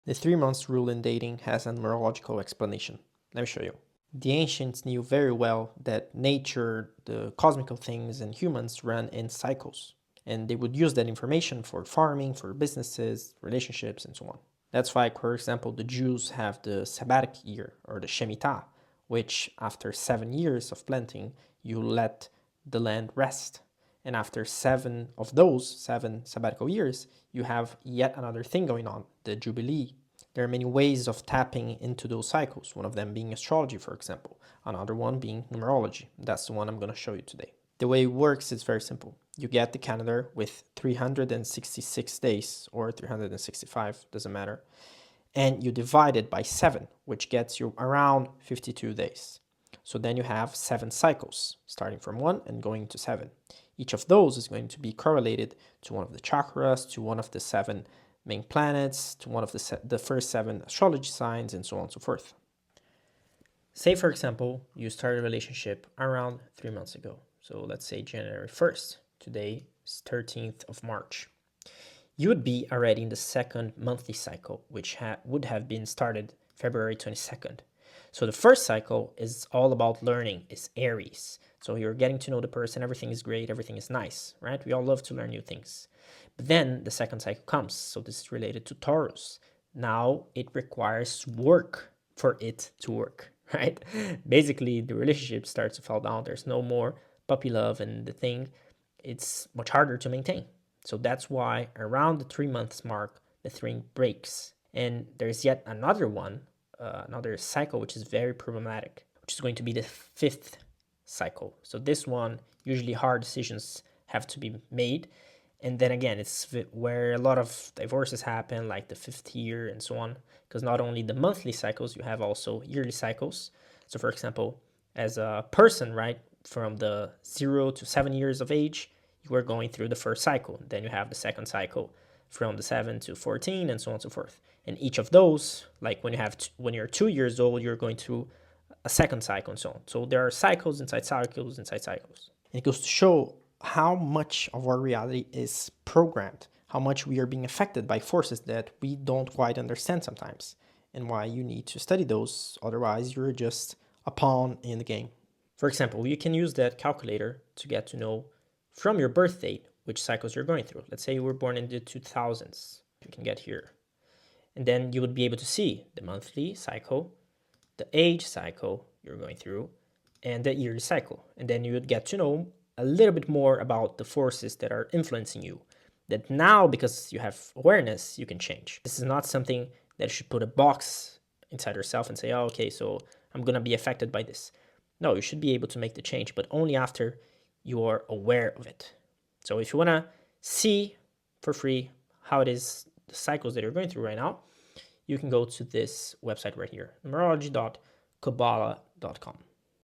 The 3 months rule in dating has a numerological explanation. Let me show you. The ancients knew very well that nature, the cosmical things, and humans run in cycles. And they would use that information for farming, for businesses, relationships, and so on. That's why, for example, the Jews have the sabbatic year, or the Shemitah, which after 7 years of planting, you let the land rest. And after 7 of those 7 sabbatical years, you have yet another thing going on, the Jubilee. There are many ways of tapping into those cycles, one of them being astrology, for example, another one being numerology. That's the one I'm going to show you today. The way it works is very simple. You get the calendar with 366 days, or 365, doesn't matter, and you divide it by 7, which gets you around 52 days. So then you have 7 cycles, starting from 1 and going to 7. Each of those is going to be correlated to one of the chakras, to one of the 7 main planets, to one of the first 7 astrology signs, and so on and so forth. Say, for example, you start a relationship around 3 months ago. So let's say January 1st. Today is 13th of March. You would be already in the second monthly cycle, which would have been started February 22nd. So the first cycle is all about learning, it's Aries. So you're getting to know the person, everything is great, everything is nice, right? We all love to learn new things. But then the second cycle comes, so this is related to Taurus. Now it requires work for it to work, right? Basically, the relationship starts to fall down. There's no more puppy love, and the thing, it's much harder to maintain. So that's why around the 3 months mark, the thing breaks. And there's yet another one, another cycle, which is very problematic, which is going to be the 5th cycle. So this one, usually hard decisions have to be made. And then again, it's where a lot of divorces happen, like the 5th year and so on. Because not only the monthly cycles, you have also yearly cycles. So for example, as a person, right, from the 0 to 7 years of age, you are going through the first cycle. Then you have the second cycle from the 7 to 14 and so on and so forth. And each of those, like when you're 2 years old, you're going through a second cycle and so on. So there are cycles inside cycles inside cycles. And it goes to show how much of our reality is programmed, how much we are being affected by forces that we don't quite understand sometimes, and why you need to study those, otherwise you're just a pawn in the game. For example, you can use that calculator to get to know from your birth date which cycles you're going through. Let's say you were born in the 2000s. You can get here. And then you would be able to see the monthly cycle, the age cycle you're going through, and the yearly cycle. And then you would get to know a little bit more about the forces that are influencing you, that now, because you have awareness, you can change. This is not something that you should put a box inside yourself and say, oh, okay, so I'm going to be affected by this. No, you should be able to make the change, but only after you are aware of it. So if you want to see for free how it is, the cycles that you're going through right now, you can go to this website right here, numerology.kabbalah.com.